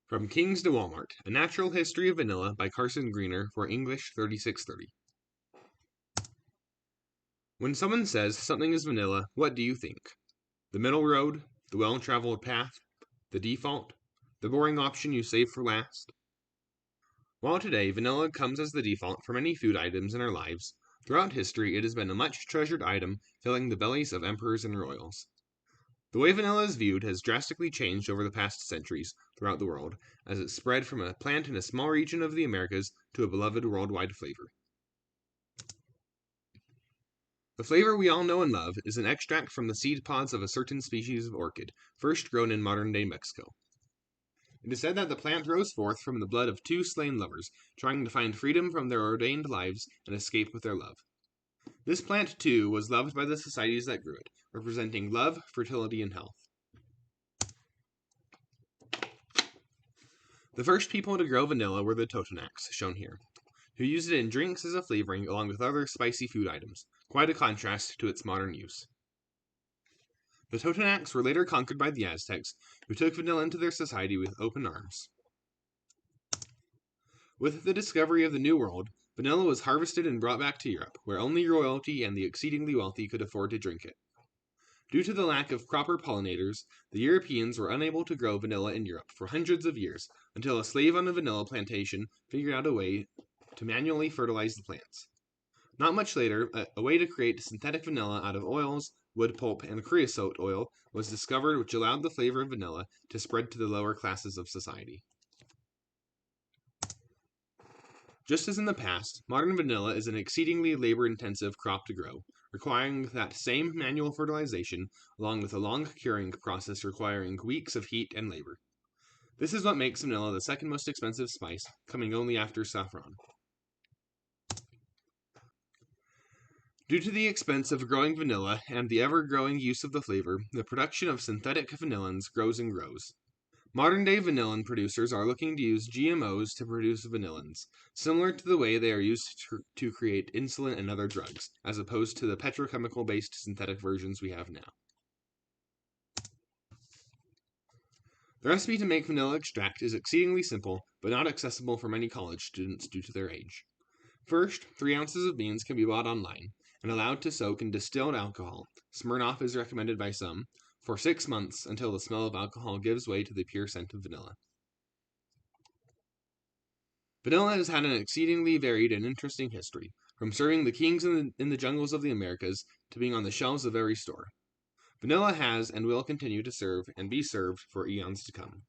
From Kings to Walmart, A Natural History of Vanilla by Carson Greener for English 3630. When someone says something is vanilla, what do you think? The middle road? The well-traveled path? The default? The boring option you save for last? While today vanilla comes as the default for many food items in our lives, throughout history it has been a much treasured item filling the bellies of emperors and royals. The way vanilla is viewed has drastically changed over the past centuries throughout the world, as it spread from a plant in a small region of the Americas to a beloved worldwide flavor. The flavor we all know and love is an extract from the seed pods of a certain species of orchid, first grown in modern-day Mexico. It is said that the plant rose forth from the blood of two slain lovers, trying to find freedom from their ordained lives and escape with their love. This plant, too, was loved by the societies that grew it, representing love, fertility, and health. The first people to grow vanilla were the Totonacs, shown here, who used it in drinks as a flavoring along with other spicy food items, quite a contrast to its modern use. The Totonacs were later conquered by the Aztecs, who took vanilla into their society with open arms. With the discovery of the New World, vanilla was harvested and brought back to Europe, where only royalty and the exceedingly wealthy could afford to drink it. Due to the lack of proper pollinators, the Europeans were unable to grow vanilla in Europe for hundreds of years, until a slave on a vanilla plantation figured out a way to manually fertilize the plants. Not much later, a way to create synthetic vanilla out of oils, wood pulp, and creosote oil was discovered, which allowed the flavor of vanilla to spread to the lower classes of society. Just as in the past, modern vanilla is an exceedingly labor-intensive crop to grow, requiring that same manual fertilization, along with a long curing process requiring weeks of heat and labor. This is what makes vanilla the second most expensive spice, coming only after saffron. Due to the expense of growing vanilla and the ever-growing use of the flavor, the production of synthetic vanillins grows and grows. Modern-day vanillin producers are looking to use GMOs to produce vanillins, similar to the way they are used to create insulin and other drugs, as opposed to the petrochemical-based synthetic versions we have now. The recipe to make vanilla extract is exceedingly simple, but not accessible for many college students due to their age. First, 3 ounces of beans can be bought online and allowed to soak in distilled alcohol, Smirnoff is recommended by some, for 6 months until the smell of alcohol gives way to the pure scent of vanilla. Vanilla has had an exceedingly varied and interesting history, from serving the kings in the jungles of the Americas to being on the shelves of every store. Vanilla has and will continue to serve and be served for eons to come.